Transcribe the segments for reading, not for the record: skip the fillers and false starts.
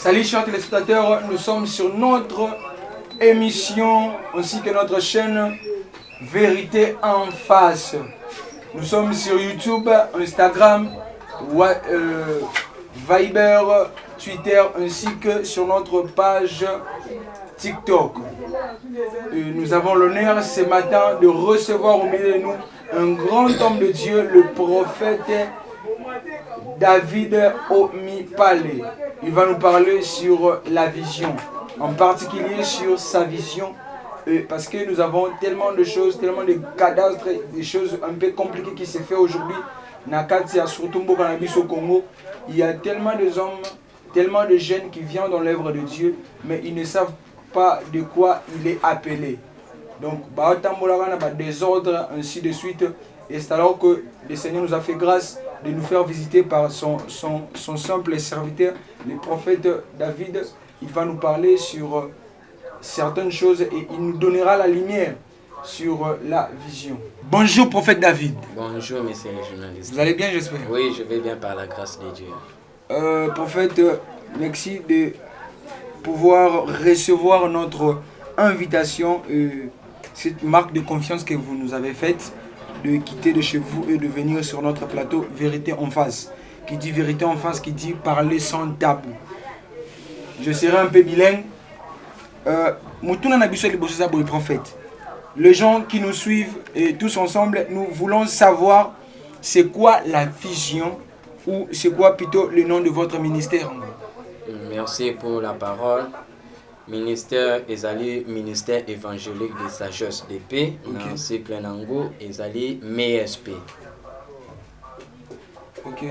Salut chers téléspectateurs, nous sommes sur notre émission ainsi que notre chaîne Vérité en face. Nous sommes sur YouTube, Instagram, Viber, Twitter ainsi que sur notre page TikTok. Et nous avons l'honneur ce matin de recevoir au milieu de nous un grand homme de Dieu, le prophète David Omipale. Il va nous parler sur la vision, en particulier sur sa vision, parce que nous avons tellement de choses, tellement de cadastres, des choses un peu compliquées qui se font aujourd'hui. Nakatia, surtout au Congo, il y a tellement de hommes, tellement de jeunes qui viennent dans l'œuvre de Dieu, mais ils ne savent pas de quoi il est appelé. Donc, des ordres, ainsi de suite. Et c'est alors que le Seigneur nous a fait grâce de nous faire visiter par son simple serviteur, le prophète David. Il va nous parler sur certaines choses et il nous donnera la lumière sur la vision. Bonjour prophète David. Bonjour messieurs les journalistes. Vous allez bien, j'espère? Oui, je vais bien par la grâce de Dieu. Prophète, merci de pouvoir recevoir notre invitation, cette marque de confiance que vous nous avez faite, de quitter de chez vous et de venir sur notre plateau Vérité en face. Qui dit vérité en face, qui dit parler sans tabou. Je serai un peu bilingue. Prophète. Les gens qui nous suivent et tous ensemble, nous voulons savoir c'est quoi la vision ou c'est quoi plutôt le nom de votre ministère. Merci pour la parole. Ministère Ezali, ministère évangélique de sagesse de paix, dans cycle Nango, Ezali, MESP. Ok.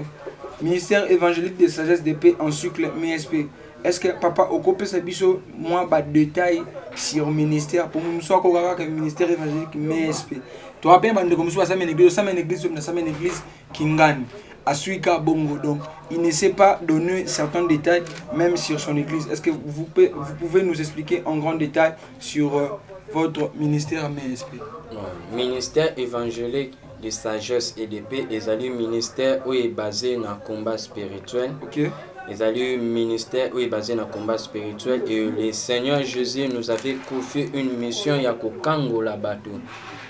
Ministère évangélique de sagesse de paix en cycle MESP. Est-ce que papa occupe ce biso moi bas détail sur ministère pour nous soit que ministère évangélique MESP. Toi bien bande comme ça une église Kingani. Asuika Bongo. Donc, il ne sait pas donner certains détails, même sur son église. Est-ce que vous pouvez nous expliquer en grand détail sur votre ministère MESP? Ministère évangélique de sagesse et de paix, les ministère où est basé dans le combat spirituel. Les ministère où est basé dans le combat spirituel. Et le Seigneur Jésus nous avait confié une mission, Yako Kangola Bato.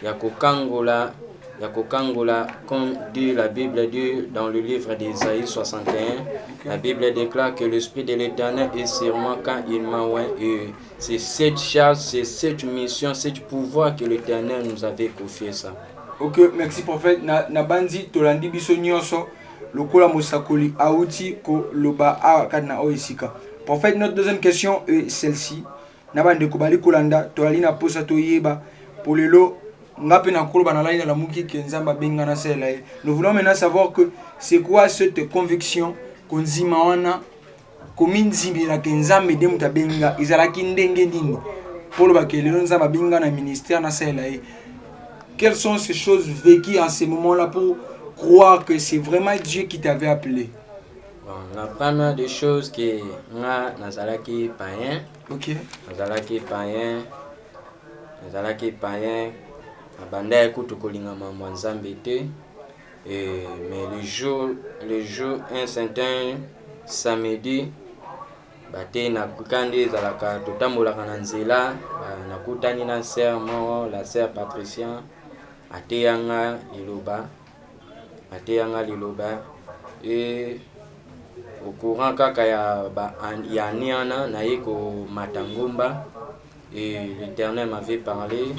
Yako Kangola. Comme dit la Bible dit dans le livre d'Ésaïe 61, la Bible déclare que l'Esprit de l'Éternel est sur moi quand il m'a oint. Et c'est cette charge, c'est cette mission, ce pouvoir que l'Éternel nous avait confié ça. Ok, merci prophète. Na bandi tolandi biso nyonso lokola mosakoli auti ko loba akadna oisika. Prophète, notre deuxième question est celle-ci. Na bandi ko bali kolanda tolali na posa toyeba pour le lot. Nous voulons maintenant savoir que c'est quoi cette conviction qu'on dit mawana comme zimbi la kenzambe de mutabenga izalaki ndenge nini pour le bakele nzamba binga na ministère na sela. Quelles sont ces choses vécues en ce moment-là pour croire que c'est vraiment Dieu qui t'avait appelé? Bon, la première des choses que nazalaki païen. OK. Nazalaki païen. Abanda ekutu kolinga mambo nzambe te, mais le jour un certain samedi bate nakukandi ezalaka totambolaka na nzela nakutani na sœur moko, la sœur Patricia ateyanga liloba et au courant kaka ya niana naye ko matangomba et l'Éternel m'avait parlé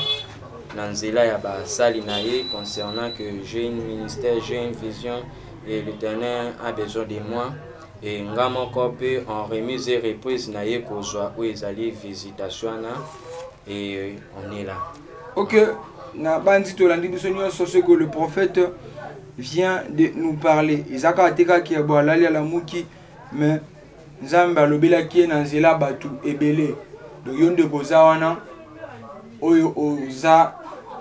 Nanzela Yaba Salinaye concernant que j'ai un ministère, j'ai une vision et l'Éternel a besoin de moi. Et Ngamo Kope en remise et reprise naye kozwa où ils allaient visitation et on est là. Ok, na bandi tolandi biso nyonso ce que le prophète vient de nous parler. Izaka ateka ki abo alali ala muki mais Nzambe alobela ki nanzela batu ebele. Donc yonde koza wana oyo oza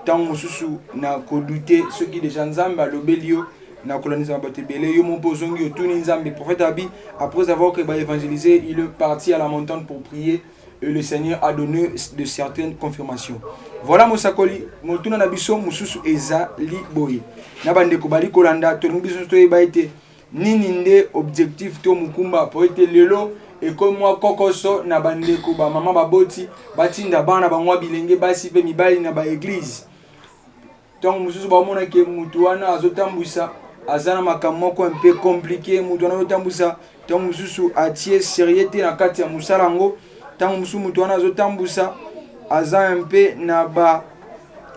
tango susu na kodute ceux qui déjà Nzambe alobelio na kolonisa batebele yo mon pozongi otuni Nzambe. Prophète Abi après avoir que évangélisé, il est parti à la montagne pour prier et le Seigneur a donné de certaines confirmations. Voilà mosakoli motuna na biso mususu ezali boye na bande ko bali kolanda to biso to eba ete nini nde objectif to mukumba po ete lelo ekomwa kokoso na bandeko ba mama baboti batinda bana bangwa bilenge basi pe mibali na ba église. Donc mususu ba mona ke mutu wana azotambusa azana makambo moko un peu compliqué, mutu wana azotambusa donc mususu atie sérieuxté na kati ya musala ngo, tant mususu mutu wana azotambusa aza un peu na ba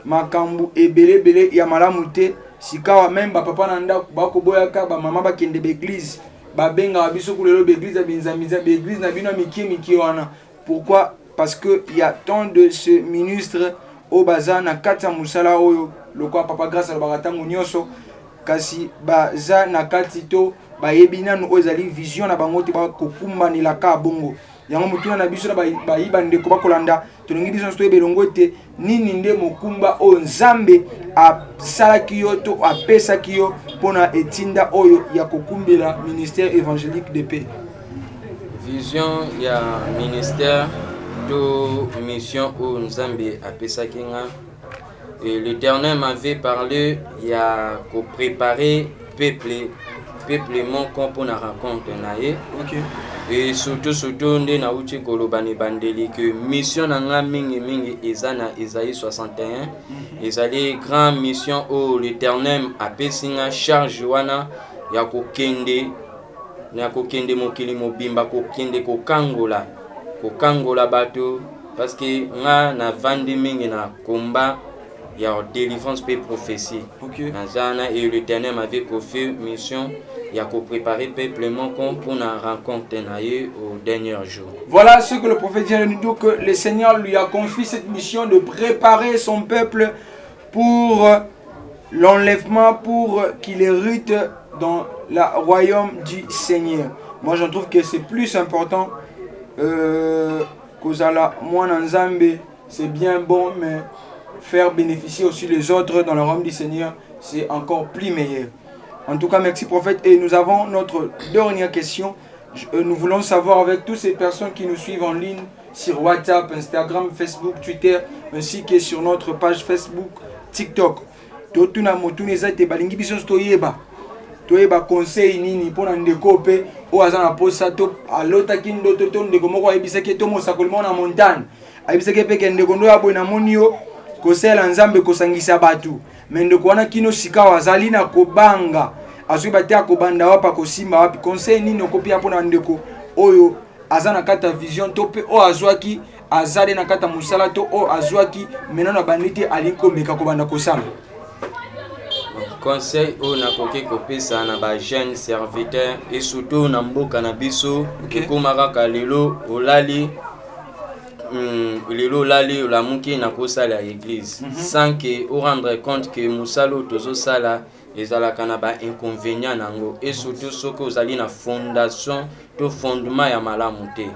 makambo ebele ya malamu te. Sikawa même ba papa na ndako bakoboyaka ba mama bakende ba église babenga biso kulelo ba église binzamiza ba église na bino miki wana. Pourquoi? Parce que il y a tant de ce ministre au baza na kati ya musala oyo lokwa papa grâce à baratango nyoso kasi baza na kati to bayebi nanu ozali vision na bango te bakokumbanela ka bongo. Yango mutuna na biso na bayiba ndeko bakolanda tolingi biso sto ebelongo te nini nde mokumba o nzambe asalaki yo to apesaki yo mpona etinda oyo ya kokumbela ministère évangélique de paix. Vision ya ministère to mission o nzambe apesaki nga. Et l'Éternel m'avait parlé il y a qu'au préparer peuple mon pour la rencontre naie. Okay. Et surtout nde na uchi kolobani bandeli que mission nanga mingi ezana Isaïe 61 ezali grand mission où l'Éternel apesinga charge wana ya kokende mokili mobimba kokende kokangola bato parce que nga na vandi mingi na combat il y a délivrance et prophétie. Okay. Et l'Éternel m'avait confié mission. Il y a préparé peuplement pour la rencontre au dernier jour. Voilà ce que le prophète vient de nous dire, que le Seigneur lui a confié cette mission de préparer son peuple pour l'enlèvement, pour qu'il hérite dans le royaume du Seigneur. Moi, je trouve que c'est plus important qu'Ozala Mouananzambe, c'est bien bon, mais faire bénéficier aussi les autres dans le royaume du Seigneur, c'est encore plus meilleur. En tout cas, merci prophète. Et nous avons notre dernière question. Nous voulons savoir avec toutes ces personnes qui nous suivent en ligne sur WhatsApp, Instagram, Facebook, Twitter, ainsi que sur notre page Facebook, TikTok. Totuna motuneza te balingi biso toyeba. Toyeba conseil nini pona ndeko pe o azana posa to alota kindo to ndeko moko ayebisaki to mosakolimo na montagne. Ayebisaki pe ke ndeko ndo abona monio kosela nzambe kosangisa batu. Mendeko wana kino sika wazali na kobanga azwi batia kobanda wapa kosimba wapi conseil nini okopia pona ndeko oyo azana kata vision to pe o azwaki azade na kata musala to o azwaki menana banditi aliko meka kobanda kosala. Conseil o nakoki kopesa na ba jeune serviteur et surtout na mboka na biso komaka kalelo olali lelo lali la muki na kosala église sans que au rendre compte que musalo tozo sala ezalaka na ba inconvénient nango et surtout soko ozali na fondation to fondement ya malamu te.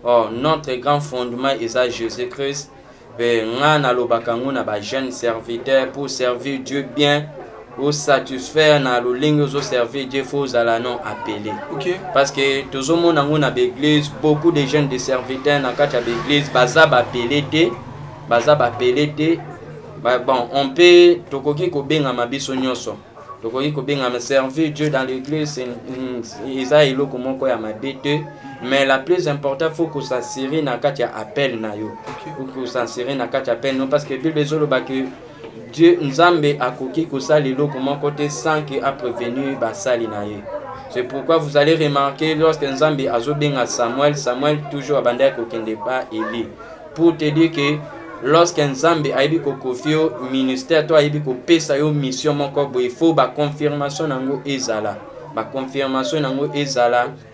Or notre grand fondement est Jésus-Christ. Nga na lobaka ngona ba jeune serviteur pour servir Dieu bien ou satisfaire na lolingo zo servir Dieu faut ala non appeler. Parce que tous monde ngona l'église beaucoup de jeunes de serviteurs na kati ya l'église baza ba appeler te bon on peut tokoki ko benga mabiso nyoso tokoki ko benga ma servir Dieu dans l'église isa iloko moko ya mabete mais la plus importante faut que ça s'insérer na kati ya appel na yo faut que ça s'insérer na kati ya appel non parce que Bible zoloba que Dieu nzambe akoki kosala lelo comment côté sans que a prévenu basali na ye. C'est pourquoi vous allez remarquer lorsque nzambe azobenga Samuel toujours abandaki kokende pas Élie pour te dire que lorsque nzambe ayebi kokofio ministère to ayebi kopesa yo mission moko boye il faut ba confirmation nango ezala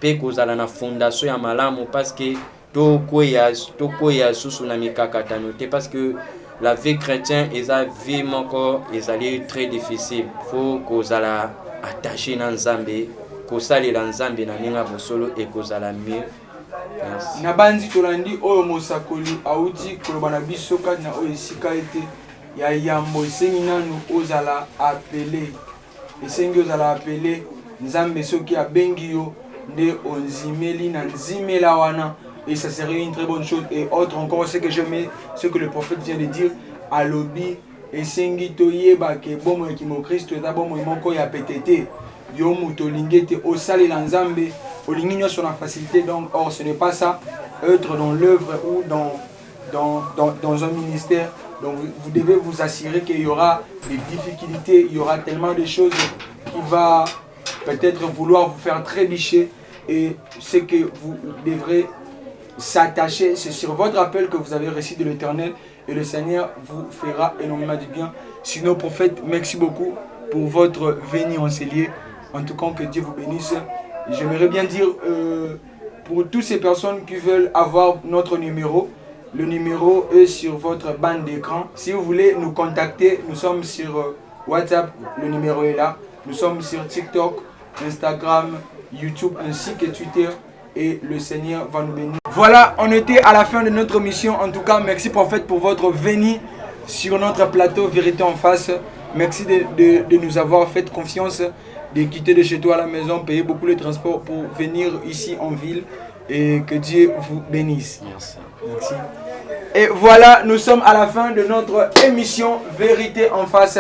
pe kozala na fondation ya malamu parce que to koya susu na mikakatano te parce que la vie chrétienne est une vie moko ezali très difficile. Faut kozala attaché na nzambe, kosalela nzambe na ninga bosolo et kozala mieux. Na bandi tolandi oyo mosakoli auti koloba na biso kati na oyo esika ete ya yambo esengi nanu ozala appelé. Esengi ozala appelé nzambe soki abengi yo nde onzimeli na nzimela wana. Et ça serait une très bonne chose. Et autre encore, ce que je mets, ce que le prophète vient de dire, à l'obi, et sengi toye ba ke bomo ki mo Christ ta bomo moko ya pétété. yo muto lingete au sale lanzambe au ligno sur la facilité. Donc or ce n'est pas ça, être dans l'œuvre ou dans un ministère. Donc vous devez vous assurer qu'il y aura des difficultés, il y aura tellement de choses qui va peut-être vouloir vous faire trébucher, et c'est que vous devrez s'attacher. C'est sur votre appel que vous avez reçu de l'Éternel, et le Seigneur vous fera énormément de bien. Sinon, prophète, merci beaucoup pour votre venue en ces lieux. En tout cas, que Dieu vous bénisse. J'aimerais bien dire pour toutes ces personnes qui veulent avoir notre numéro, le numéro est sur votre bande d'écran. Si vous voulez nous contacter, nous sommes sur WhatsApp, le numéro est là. Nous sommes sur TikTok, Instagram, YouTube ainsi que Twitter, et le Seigneur va nous bénir. Voilà, on était à la fin de notre mission. En tout cas, merci prophète pour votre venue sur notre plateau Vérité en face. Merci de nous avoir fait confiance, de quitter de chez toi à la maison, payer beaucoup le transport pour venir ici en ville, et que Dieu vous bénisse. Merci. Merci. Et voilà, nous sommes à la fin de notre émission Vérité en face.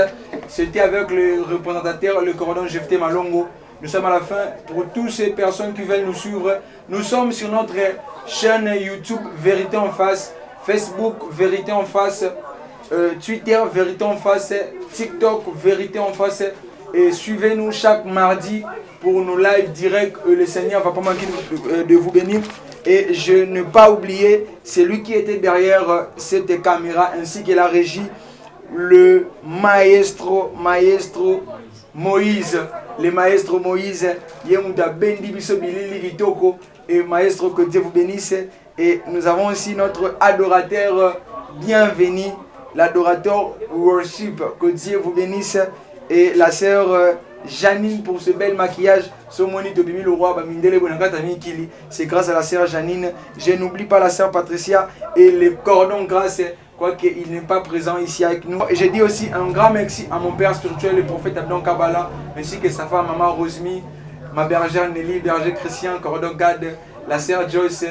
C'était avec le représentateur, le commandant Jephté Malongo. Nous sommes à la fin. Pour toutes ces personnes qui veulent nous suivre, nous sommes sur notre chaîne YouTube Vérité en face, Facebook Vérité en face, Twitter Vérité en face, TikTok Vérité en face. Et suivez-nous chaque mardi pour nos lives directs. Le Seigneur va pas manquer de vous bénir. Et je ne pas oublier, c'est lui qui était derrière cette caméra ainsi que la régie, le maestro Moïse. Le maestro Moïse, Yemuda Bendi Bisobilili Vitoko, et maestro, que Dieu vous bénisse. Et nous avons aussi notre adorateur bienvenu, l'adorateur worship, que Dieu vous bénisse. Et la sœur Janine pour ce bel maquillage. C'est grâce à la sœur Janine. Je n'oublie pas la sœur Patricia et les cordons grâce, quoique il n'est pas présent ici avec nous. Et je dis aussi un grand merci à mon père spirituel, le prophète Abdon Kabbalah, ainsi que sa femme, maman Rosemi, ma bergère Nelly, berger Christian, cordon Gad, la sœur Joyce.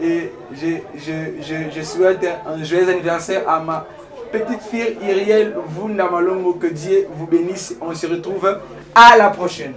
Et je souhaite un joyeux anniversaire à ma petite fille Iriel Vunda Malongo. Que Dieu vous bénisse. On se retrouve à la prochaine.